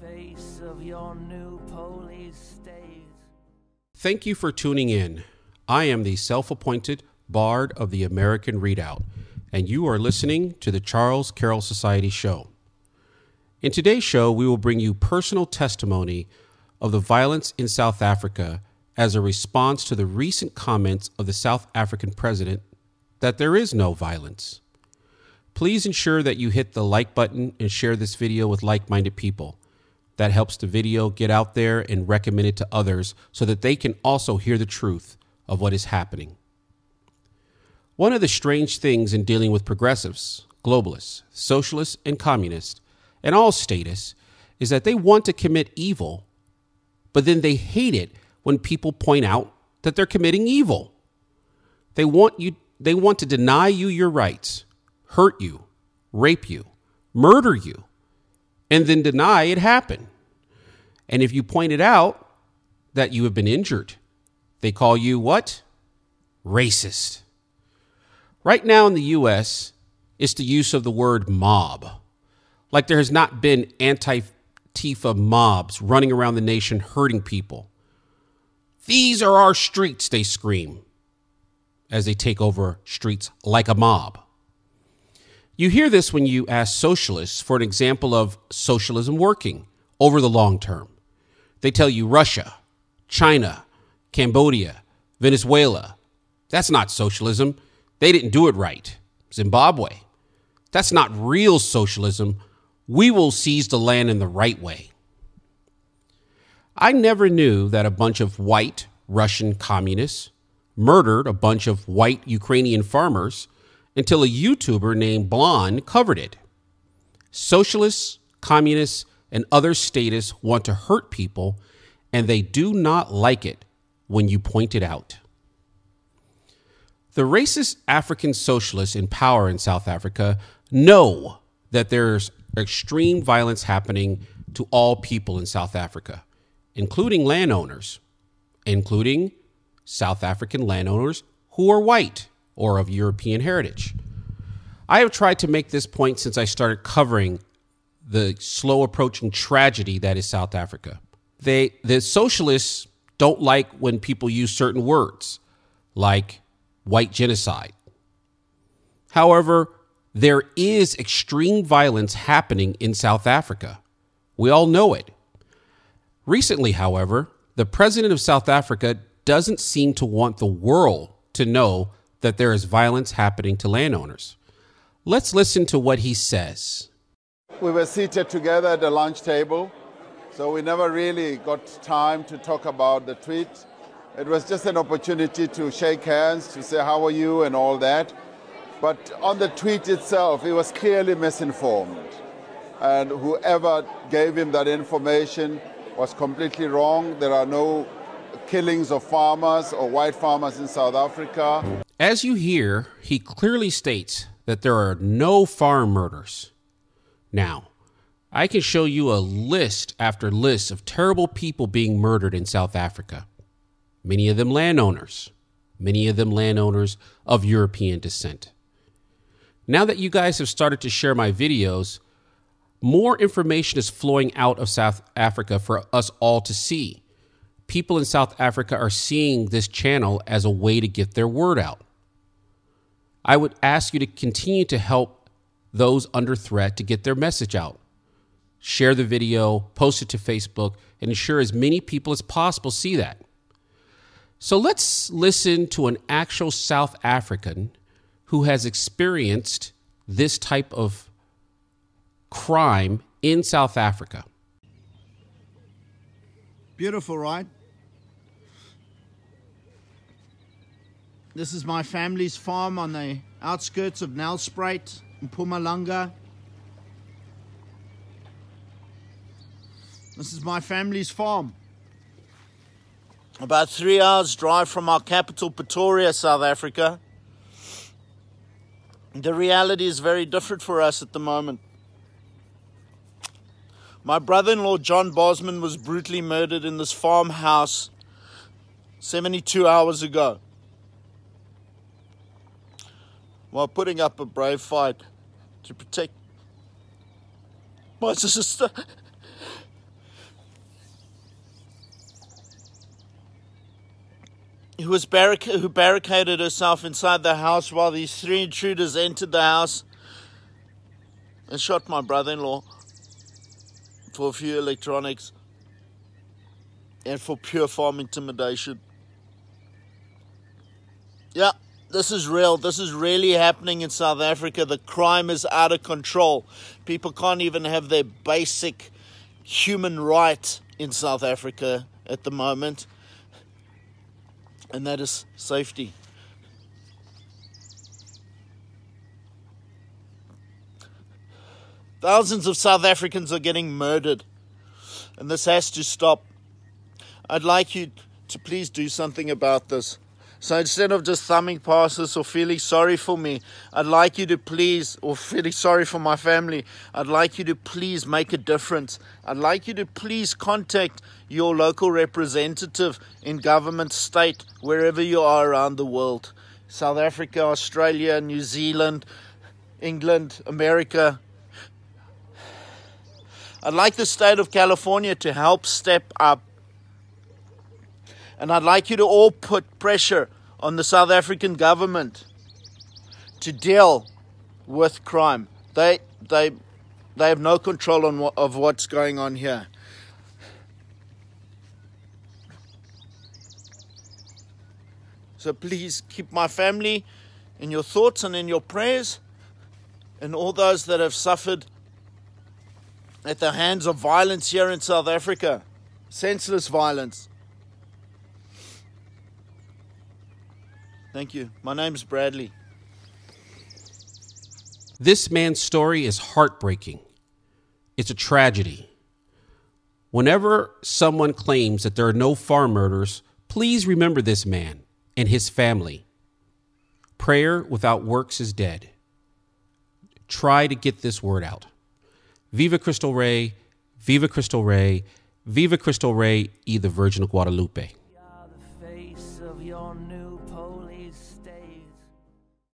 face of your new police state. Thank you for tuning in. I am the self-appointed Bard of the American Readout, and you are listening to the Charles Carroll Society Show. In today's show, we will bring you personal testimony of the violence in South Africa as a response to the recent comments of the South African president that there is no violence. Please ensure that you hit the like button and share this video with like-minded people. That helps the video get out there and recommend it to others so that they can also hear the truth of what is happening. One of the strange things in dealing with progressives, globalists, socialists, and communists, and all statists, is that they want to commit evil, but then they hate it when people point out that they're committing evil. They want to deny you your rights, hurt you, rape you, murder you, and then deny it happened. And if you point it out that you have been injured, they call you what? Racist. Right now in the U.S., it's the use of the word mob. Like there has not been Antifa mobs running around the nation hurting people. These are our streets, they scream as they take over streets like a mob. You hear this when you ask socialists for an example of socialism working over the long term. They tell you Russia, China, Cambodia, Venezuela. That's not socialism. They didn't do it right. Zimbabwe. That's not real socialism. We will seize the land in the right way. I never knew that a bunch of white Russian communists murdered a bunch of white Ukrainian farmers until a YouTuber named Blonde covered it. Socialists, communists, and other statists want to hurt people, and they do not like it when you point it out. The racist African socialists in power in South Africa know that there's extreme violence happening to all people in South Africa, including landowners, including South African landowners who are white or of European heritage. I have tried to make this point since I started covering the slow approaching tragedy that is South Africa. The socialists don't like when people use certain words like white genocide. However, there is extreme violence happening in South Africa. We all know it. Recently, however, the president of South Africa doesn't seem to want the world to know that there is violence happening to landowners. Let's listen to what he says. We were seated together at the lunch table, so we never really got time to talk about the tweet. It was just an opportunity to shake hands, to say how are you and all that. But on the tweet itself, he was clearly misinformed. And whoever gave him that information was completely wrong. There are no killings of farmers or white farmers in South Africa. As you hear, he clearly states that there are no farm murders. Now, I can show you a list after list of terrible people being murdered in South Africa. Many of them landowners of European descent. Now that you guys have started to share my videos, more information is flowing out of South Africa for us all to see. People in South Africa are seeing this channel as a way to get their word out. I would ask you to continue to help those under threat to get their message out. Share the video, post it to Facebook, and ensure as many people as possible see that. So let's listen to an actual South African who has experienced this type of crime in South Africa. Beautiful, right? This is my family's farm on the outskirts of Nelspruit in Mpumalanga. This is my family's farm. About 3 hours drive from our capital, Pretoria, South Africa. The reality is very different for us at the moment. My brother-in-law, John Bosman, was brutally murdered in this farmhouse 72 hours ago while putting up a brave fight to protect my sister who barricaded herself inside the house while these three intruders entered the house and shot my brother-in-law for a few electronics and for pure farm intimidation. Yeah, this is real. This is really happening in South Africa. The crime is out of control. People can't even have their basic human right in South Africa at the moment, and that is safety. Thousands of South Africans are getting murdered, and this has to stop. I'd like you to please do something about this. So instead of just thumbing past this or feeling sorry for me, I'd like you to please, or feeling sorry for my family, I'd like you to please make a difference. I'd like you to please contact your local representative in government, state, wherever you are around the world. South Africa, Australia, New Zealand, England, America. I'd like the state of California to help step up. And I'd like you to all put pressure on the South African government to deal with crime. They have no control of what's going on here. So please keep my family in your thoughts and in your prayers, and all those that have suffered at the hands of violence here in South Africa, senseless violence. Thank you. My name's Bradley. This man's story is heartbreaking. It's a tragedy. Whenever someone claims that there are no farm murders, please remember this man and his family. Prayer without works is dead. Try to get this word out. Viva Cristo Rey, Viva Cristo Rey, Viva Cristo Rey y the Virgin of Guadalupe.